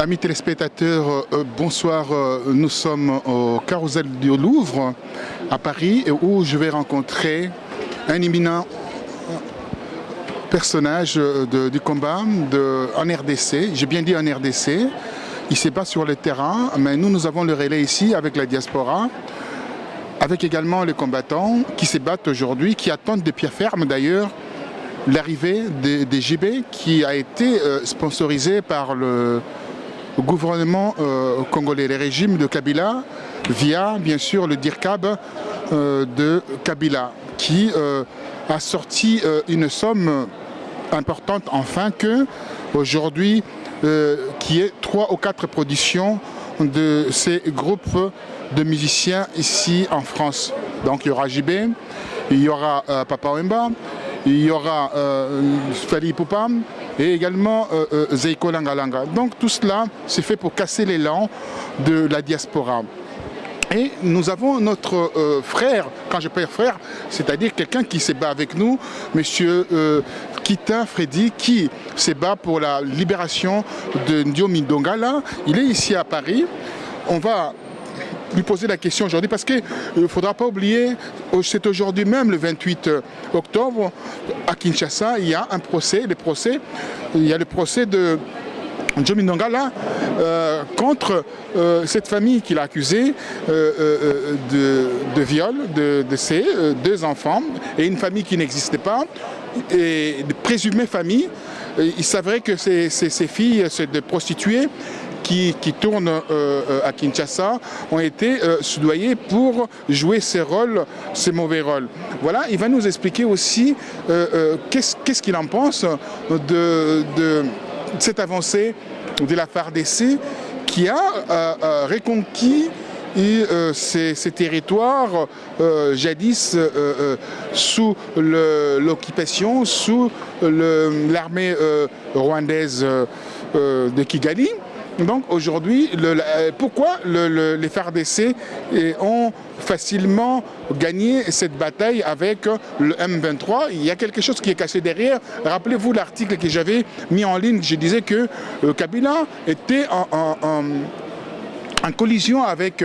Amis téléspectateurs, bonsoir. Nous sommes au Carrousel du Louvre à Paris où je vais rencontrer un éminent personnage du combat en RDC. J'ai bien dit en RDC. Il se bat sur le terrain, mais nous avons le relais ici avec la diaspora, avec également les combattants qui se battent aujourd'hui, qui attendent de pied ferme d'ailleurs l'arrivée des JB qui a été sponsorisé par le gouvernement congolais, le régime de Kabila, via bien sûr le DIRCAB de Kabila, qui a sorti une somme importante enfin que aujourd'hui qui est 3 ou 4 productions de ces groupes de musiciens ici en France. Donc il y aura JB, il y aura Papa Wemba, il y aura Fally Ipupa et également Zeiko Langalanga. Donc tout cela c'est fait pour casser l'élan de la diaspora. Et nous avons notre frère, quand je parle frère, c'est-à-dire quelqu'un qui se bat avec nous, monsieur Kita Freddy, qui se bat pour la libération de Ndiomi Ndongala. Il est ici à Paris. On va lui poser la question aujourd'hui parce qu'il ne faudra pas oublier, c'est aujourd'hui même le 28 octobre à Kinshasa, il y a un procès, il y a le procès de Ndiomi Ndongala contre cette famille qu'il a accusée de viol de ses 2 enfants et une famille qui n'existait pas, et de présumée famille. Il s'avérait que ces filles, ces 2 prostituées qui tournent à Kinshasa, ont été soudoyées pour jouer ces rôles, ces mauvais rôles. Voilà, il va nous expliquer aussi qu'est-ce qu'il en pense de cette avancée de la FARDC qui a reconquis ces territoires jadis sous l'occupation, sous l'armée rwandaise de Kigali. Donc aujourd'hui, pourquoi les FARDC ont facilement gagné cette bataille avec le M23? Il y a quelque chose qui est caché derrière. Rappelez-vous l'article que j'avais mis en ligne, je disais que Kabila était en collision avec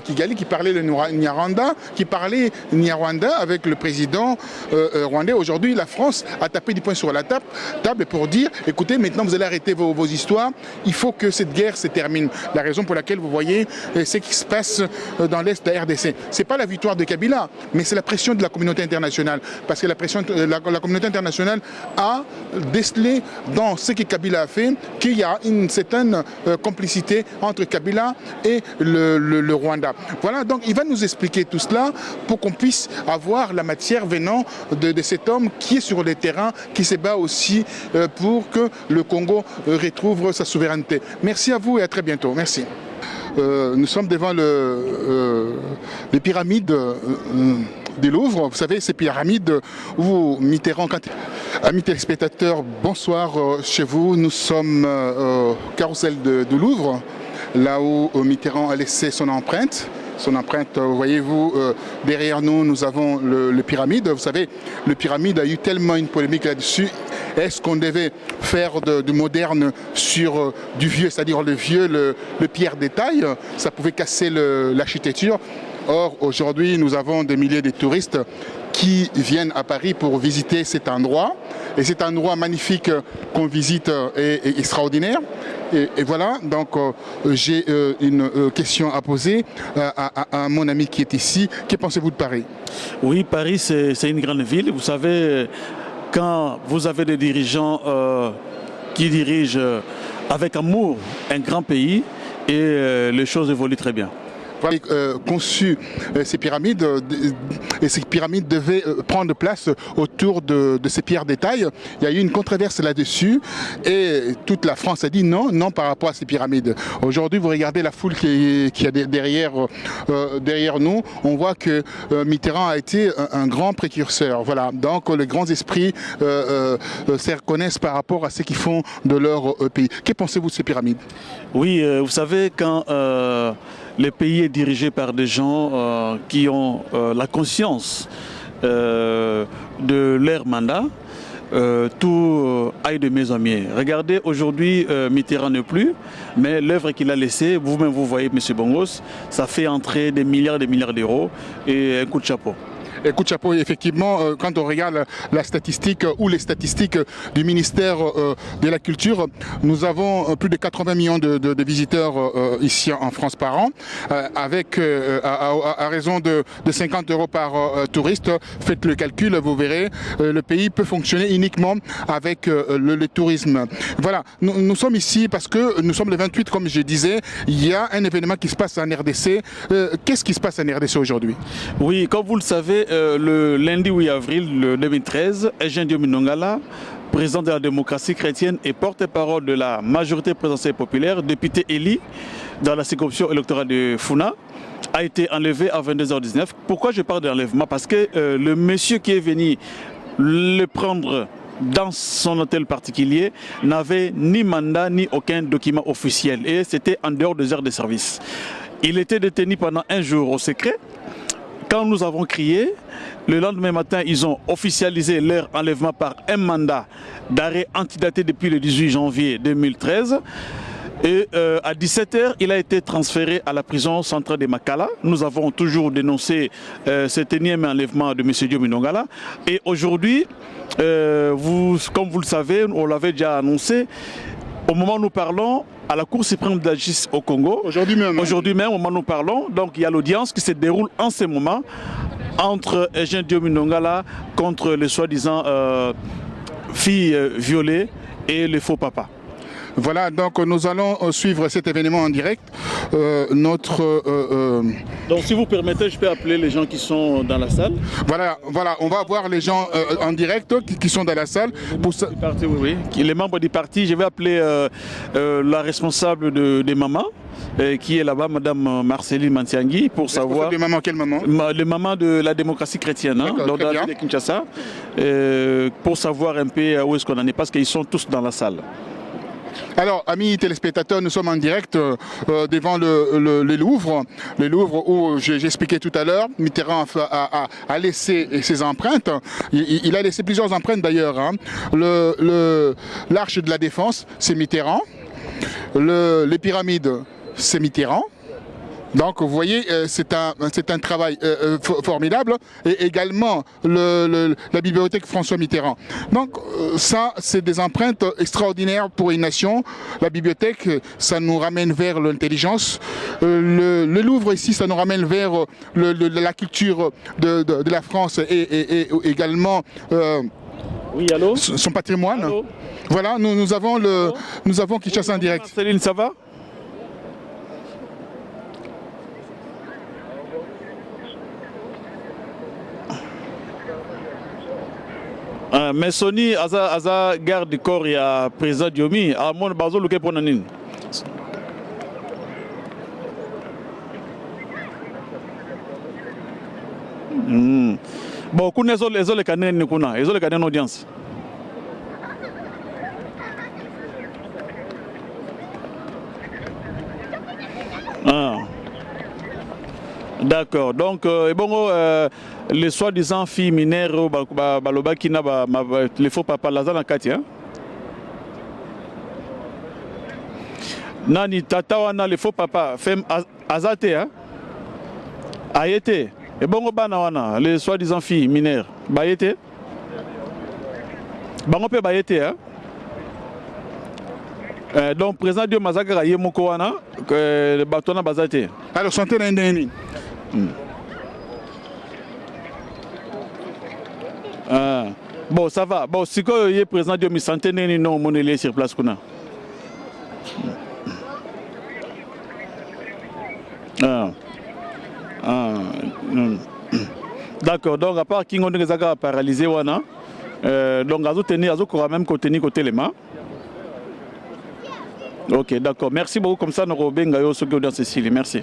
Kigali, qui parlait le Nyarwanda, qui parlait Nyarwanda avec le président rwandais. Aujourd'hui, la France a tapé du poing sur la table pour dire, écoutez, maintenant vous allez arrêter vos histoires, il faut que cette guerre se termine. La raison pour laquelle vous voyez ce qui se passe dans l'Est de la RDC. Ce n'est pas la victoire de Kabila, mais c'est la pression de la communauté internationale. Parce que la communauté internationale a décelé dans ce que Kabila a fait qu'il y a une certaine complicité entre Kabila et le Rwanda. Voilà, donc il va nous expliquer tout cela pour qu'on puisse avoir la matière venant de cet homme qui est sur le terrain, qui se bat aussi pour que le Congo retrouve sa souveraineté. Merci à vous et à très bientôt. Merci. Nous sommes devant les pyramides du Louvre. Vous savez, ces pyramides où Mitterrand... Amis téléspectateurs, bonsoir chez vous. Nous sommes au Carrousel du Louvre, là où Mitterrand a laissé son empreinte. Voyez-vous, derrière nous, nous avons le pyramide. Vous savez, le pyramide a eu tellement une polémique là-dessus. Est-ce qu'on devait faire du moderne sur du vieux, c'est-à-dire le vieux, le pierre de taille? Ça pouvait casser l'architecture. Or, aujourd'hui, nous avons des milliers de touristes qui viennent à Paris pour visiter cet endroit. Et cet endroit magnifique qu'on visite est extraordinaire. Et voilà, donc j'ai une question à poser à mon ami qui est ici. Que pensez-vous de Paris? Oui, Paris, c'est une grande ville. Vous savez, quand vous avez des dirigeants qui dirigent avec amour un grand pays, et les choses évoluent très bien. Conçu ces pyramides et ces pyramides devaient prendre place autour de ces pierres de taille. Il y a eu une controverse là-dessus et toute la France a dit non par rapport à ces pyramides. Aujourd'hui, vous regardez la foule qui est derrière nous, on voit que Mitterrand a été un grand précurseur. Voilà, donc les grands esprits se reconnaissent par rapport à ce qu'ils font de leur pays. Que pensez-vous de ces pyramides? Oui, vous savez, quand le pays est dirigé par des gens qui ont la conscience de leur mandat, tout aille de mieux en mieux. Regardez, aujourd'hui, Mitterrand n'est plus, mais l'œuvre qu'il a laissée, vous-même vous voyez, M. Bongos, ça fait entrer des milliards d'euros et un coup de chapeau. Écoute, chapeau, effectivement, quand on regarde la statistique ou les statistiques du ministère de la Culture, nous avons plus de 80 millions de visiteurs ici en France par an, avec à raison de 50 € par touriste. Faites le calcul, vous verrez, le pays peut fonctionner uniquement avec le tourisme. Voilà, nous sommes ici parce que nous sommes le 28, comme je disais, il y a un événement qui se passe en RDC. Qu'est-ce qui se passe en RDC aujourd'hui? Oui, comme vous le savez, le lundi 8 avril 2013, Eugène Diomine Nongala, président de la démocratie chrétienne et porte-parole de la majorité présidentielle populaire, député élu dans la circonscription électorale de Funa, a été enlevé à 22h19. Pourquoi je parle d'enlèvement? Parce que le monsieur qui est venu le prendre dans son hôtel particulier n'avait ni mandat ni aucun document officiel et c'était en dehors des heures de service. Il était détenu pendant un jour au secret. Quand nous avons crié, le lendemain matin, ils ont officialisé leur enlèvement par un mandat d'arrêt antidaté depuis le 18 janvier 2013. Et à 17h, il a été transféré à la prison centrale de Makala. Nous avons toujours dénoncé cet énième enlèvement de M. Diomine Nongala. Et aujourd'hui, comme vous le savez, on l'avait déjà annoncé, au moment où nous parlons, à la Cour suprême de la justice au Congo, aujourd'hui même, au moment où nous parlons, donc il y a l'audience qui se déroule en ce moment entre Eugène Diomine Nongala contre les soi-disant filles violées et les faux papas. Voilà, donc nous allons suivre cet événement en direct. Donc si vous permettez, je peux appeler les gens qui sont dans la salle. Voilà, on va voir les gens en direct qui sont dans la salle. Oui. Les membres du parti, je vais appeler la responsable des mamans. Qui est là-bas, Madame Marceline Mantiangui, pour savoir... Les mamans, quelle maman? Les mamans de la démocratie chrétienne, hein, dans la ville de Kinshasa, pour savoir un peu où est-ce qu'on en est, parce qu'ils sont tous dans la salle. Alors, amis téléspectateurs, nous sommes en direct devant le Louvre où j'expliquais tout à l'heure, Mitterrand a laissé ses empreintes. Il a laissé plusieurs empreintes d'ailleurs. Hein. L'Arche de la Défense, c'est Mitterrand. Les pyramides, c'est Mitterrand. Donc vous voyez, c'est un travail formidable. Et également la bibliothèque François Mitterrand. Donc ça, c'est des empreintes extraordinaires pour une nation. La bibliothèque, ça nous ramène vers l'intelligence. Le Louvre ici, ça nous ramène vers la culture de la France et également oui, allô? Son patrimoine. Allô? Voilà, nous avons Kinshasa en direct. Céline, ça va? Mais Sony, Aza garde du corps, il y a président Diomi. À mon bazo, le pour nanin. Bon, kuna ezo le kanen ni kuna, ezo le kanen audience. D'accord. Donc, les soi-disant filles mineures, les faux papas, Lazana Katia. Nani tatawana les faux papas, femme azate, hein? Ayete. Et bon, banawana, les soi-disant filles mineures, bayete. Bangope bayete, hein? Donc, président Dieu Mazagara Yemokowana, le bâton bazate. Alors, santé l'indéni. Bon, ça va. Bon, si vous êtes président de santé, non, mon élève sur place. D'accord, donc à part qui on est paralysé, donc à même côté les mains. Ok, d'accord. Merci beaucoup. Comme ça, nous avons bien dans Cécile. Merci.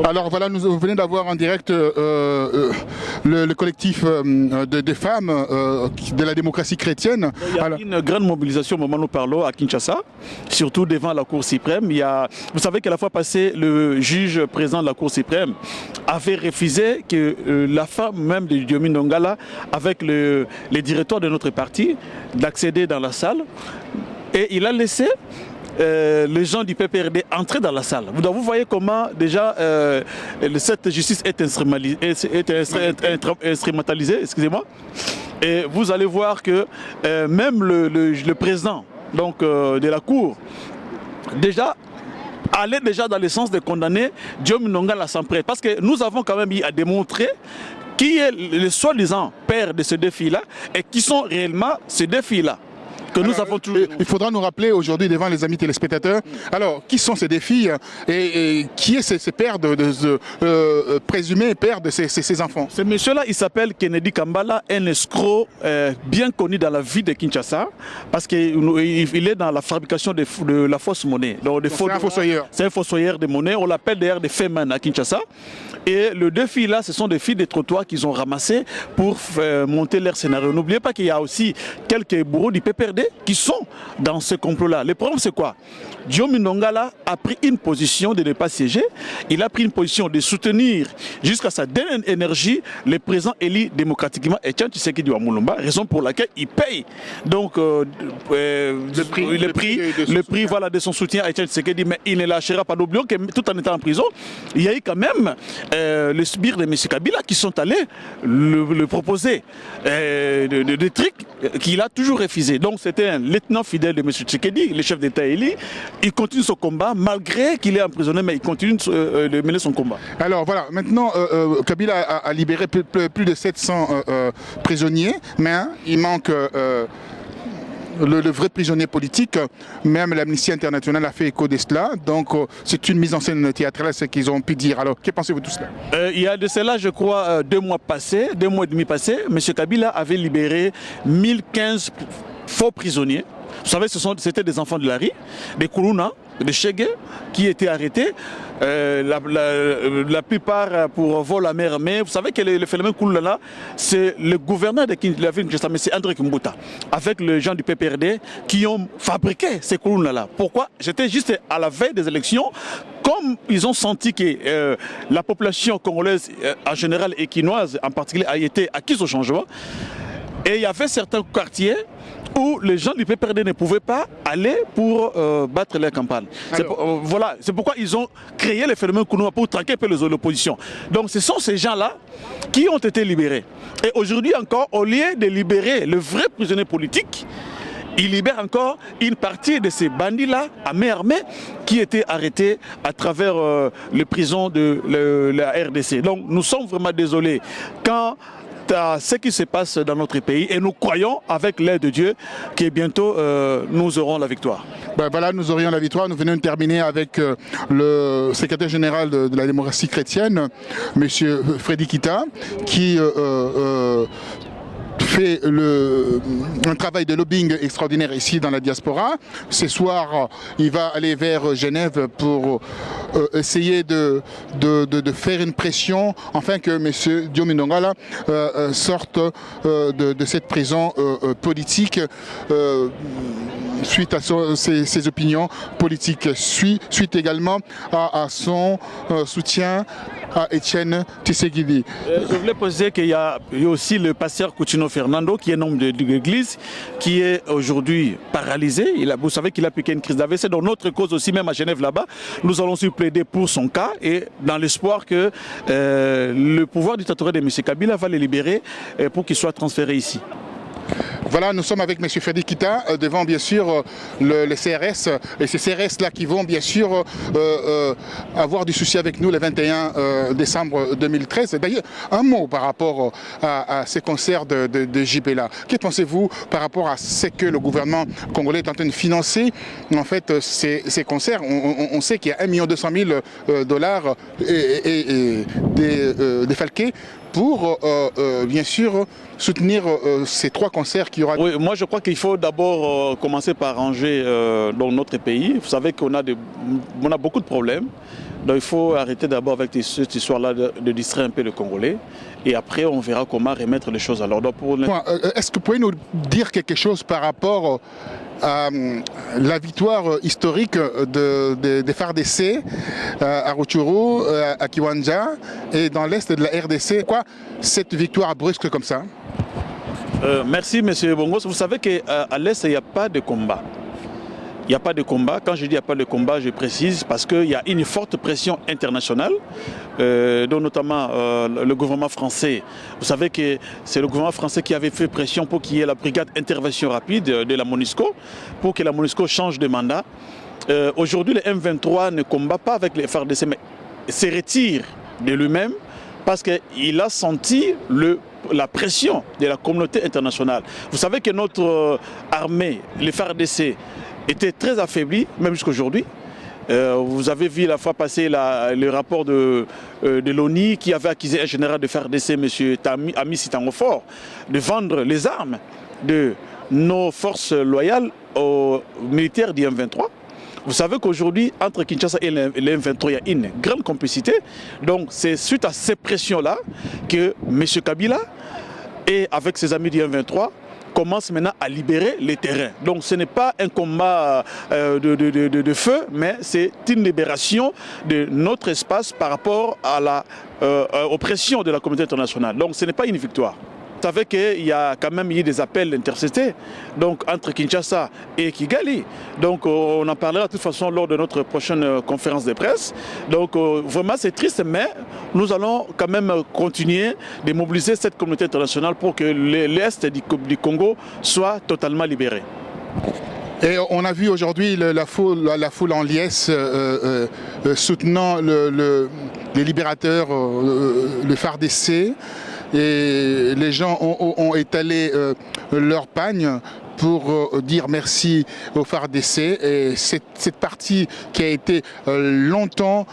Alors voilà, vous venez d'avoir en direct le collectif des femmes de la démocratie chrétienne. Il y a une grande mobilisation au moment où nous parlons à Kinshasa, surtout devant la Cour suprême. Vous savez qu'à la fois passée, le juge président de la Cour suprême avait refusé que la femme même de Diomi Ndongala, avec les directeurs de notre parti, d'accéder dans la salle. Et il a laissé les gens du PPRD entrer dans la salle. Vous voyez comment déjà cette justice est instrumentalisée, excusez-moi. Et vous allez voir que même le président donc, de la Cour déjà allait déjà dans le sens de condamner Diomi Ndongala sans prêtre. Parce que nous avons quand même eu à démontrer qui est le soi-disant père de ce défi-là et qui sont réellement ces défis-là. Il faudra nous rappeler aujourd'hui devant les amis téléspectateurs, alors qui sont ces défis et qui est ces pères présumés pères de ces enfants? Ce monsieur-là, il s'appelle Kennedy Kambala, un escroc bien connu dans la ville de Kinshasa parce qu'il est dans la fabrication de la fausse monnaie. C'est un fossoyeur. C'est un fossoyeur de monnaie, on l'appelle d'ailleurs des Feman à Kinshasa. Et le défi là, ce sont des filles de trottoirs qu'ils ont ramassés pour monter leur scénario. N'oubliez pas qu'il y a aussi quelques bourreaux du PPRD qui sont dans ce complot-là. Le problème, c'est quoi? Diomi Ndongala a pris une position de ne pas siéger. Il a pris une position de soutenir jusqu'à sa dernière énergie le président élu démocratiquement Etienne Tshisekedi Wamulumba, raison pour laquelle il paye donc le prix voilà, de son soutien à Etienne Tshisekedi, mais il ne lâchera pas. N'oublions que tout en étant en prison, il y a eu quand même les sbires de M. Kabila qui sont allés le proposer des trucs qu'il a toujours refusé. Donc c'était un lieutenant fidèle de M. Tshisekedi, le chef d'État élu. Il continue son combat, malgré qu'il est emprisonné, mais il continue de mener son combat. Alors voilà, maintenant Kabila a libéré plus de 700 prisonniers, mais il manque le vrai prisonnier politique. Même l'Amnistie internationale a fait écho de cela. Donc c'est une mise en scène théâtrale, ce qu'ils ont pu dire. Alors que pensez-vous de tout cela? Il y a de cela, je crois, 2 mois et demi passés, M. Kabila avait libéré 1015 faux prisonniers. Vous savez, c'était des enfants de la rue, des Kourouna, des Chegué, qui étaient arrêtés. La plupart pour vol à mer. Mais vous savez que le phénomène Kourouna, c'est le gouverneur de la ville de Kinshasa, c'est André Kimbuta, avec les gens du PPRD qui ont fabriqué ces Kourouna-là. Pourquoi? J'étais juste à la veille des élections. Comme ils ont senti que la population congolaise en général et quinoise en particulier a été acquise au changement, et il y avait certains quartiers où les gens du PPRD ne pouvaient pas aller pour battre leur campagne. Voilà, c'est pourquoi ils ont créé le phénomène Kounoua pour traquer un peu l'opposition. Donc ce sont ces gens-là qui ont été libérés. Et aujourd'hui encore, au lieu de libérer le vrai prisonnier politique, il libère encore une partie de ces bandits-là à main armée qui étaient arrêtés à travers les prisons de la RDC. Donc nous sommes vraiment désolés quand à ce qui se passe dans notre pays et nous croyons avec l'aide de Dieu que bientôt nous aurons la victoire. Ben voilà, nous aurions la victoire. Nous venons de terminer avec le secrétaire général de la démocratie chrétienne, M. Freddy Kita, qui fait un travail de lobbying extraordinaire ici dans la diaspora. Ce soir, il va aller vers Genève pour essayer de faire une pression afin que M. Diomi Ndongala sorte de cette prison politique suite à ses opinions politiques, suite également à son soutien à Etienne Tshisekedi. Je voulais poser qu'il y a aussi le pasteur Coutinho Fernando, qui est un homme de l'église, qui est aujourd'hui paralysé. Vous savez qu'il a piqué une crise d'AVC. Donc notre cause aussi, même à Genève là-bas, nous allons aussi plaider pour son cas et dans l'espoir que le pouvoir dictatorial de M. Kabila va le libérer pour qu'il soit transféré ici. Voilà, nous sommes avec M. Freddy Kita devant bien sûr les CRS et ces CRS-là qui vont bien sûr avoir du souci avec nous le 21 décembre 2013. D'ailleurs, un mot par rapport à ces concerts de JP-là. Que pensez-vous par rapport à ce que le gouvernement congolais est en train de financer en fait ces concerts? On sait qu'il y a $1 200 000 défalqués pour, bien sûr, soutenir ces 3 concerts qu'il y aura. Oui, moi je crois qu'il faut d'abord commencer par ranger dans notre pays. Vous savez qu'on a, on a beaucoup de problèmes. Donc il faut arrêter d'abord avec cette histoire-là de distraire un peu le Congolais. Et après, on verra comment remettre les choses à l'ordre. Est-ce que vous pouvez nous dire quelque chose par rapport à la victoire historique des FARDC à Rutshuru, à Kiwanja et dans l'est de la RDC? Pourquoi cette victoire brusque comme ça? Merci, M. Bongos. Vous savez qu'à l'est, il n'y a pas de combat. Il n'y a pas de combat. Quand je dis il n'y a pas de combat, je précise parce qu'il y a une forte pression internationale, dont notamment le gouvernement français. Vous savez que c'est le gouvernement français qui avait fait pression pour qu'il y ait la brigade intervention rapide de la MONUSCO, pour que la MONUSCO change de mandat. Aujourd'hui, le M23 ne combat pas avec les FARDC, mais se retire de lui-même parce qu'il a senti la pression de la communauté internationale. Vous savez que notre armée, les FARDC, était très affaibli, même jusqu'à aujourd'hui. Vous avez vu la fois passée le rapport de l'ONU qui avait accusé un général de FARDC, M. Ami Sitangofor, de vendre les armes de nos forces loyales aux militaires du M23. Vous savez qu'aujourd'hui, entre Kinshasa et le M23, il y a une grande complicité. Donc c'est suite à ces pressions-là que M. Kabila, et avec ses amis du M23, commence maintenant à libérer les terrains. Donc ce n'est pas un combat de feu, mais c'est une libération de notre espace par rapport à aux pressions de la communauté internationale. Donc ce n'est pas une victoire. Vous savez qu'il y a quand même eu des appels interceptés donc, entre Kinshasa et Kigali. Donc on en parlera de toute façon lors de notre prochaine conférence de presse. Donc vraiment c'est triste, mais nous allons quand même continuer de mobiliser cette communauté internationale pour que l'Est du Congo soit totalement libéré. Et on a vu aujourd'hui la foule en liesse soutenant les libérateurs, le FARDC. Et les gens ont étalé leur pagne pour dire merci au FARDC. Et cette partie qui a été longtemps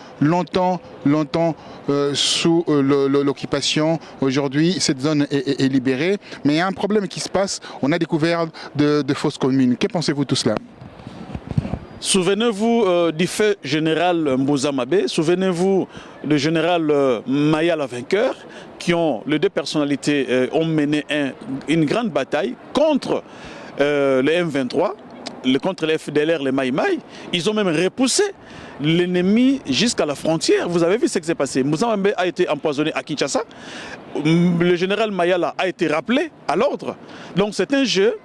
sous l'occupation, aujourd'hui cette zone est libérée. Mais il y a un problème qui se passe, on a découvert de fausses communes. Que pensez-vous de tout cela? Souvenez-vous du fait général Mbouza Mabé, souvenez-vous du général Mayala vainqueur, qui ont, les 2 personnalités ont mené une grande bataille contre le M23, contre les FDLR, les Maï Maï. Ils ont même repoussé l'ennemi jusqu'à la frontière. Vous avez vu ce qui s'est passé. Mbouza Mabé a été empoisonné à Kinshasa. Le général Mayala a été rappelé à l'ordre. Donc c'est un jeu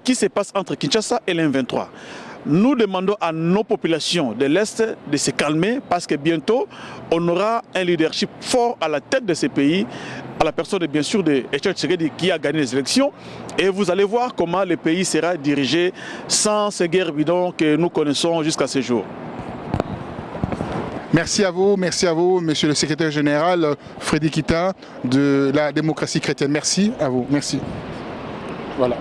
qui se passe entre Kinshasa et le M23. Nous demandons à nos populations de l'Est de se calmer parce que bientôt, on aura un leadership fort à la tête de ces pays, à la personne bien sûr de Etienne Tshisekedi qui a gagné les élections. Et vous allez voir comment le pays sera dirigé sans ces guerres bidons que nous connaissons jusqu'à ce jour. Merci à vous, monsieur le secrétaire général Frédéric Kita de la démocratie chrétienne. Merci à vous, merci. Voilà.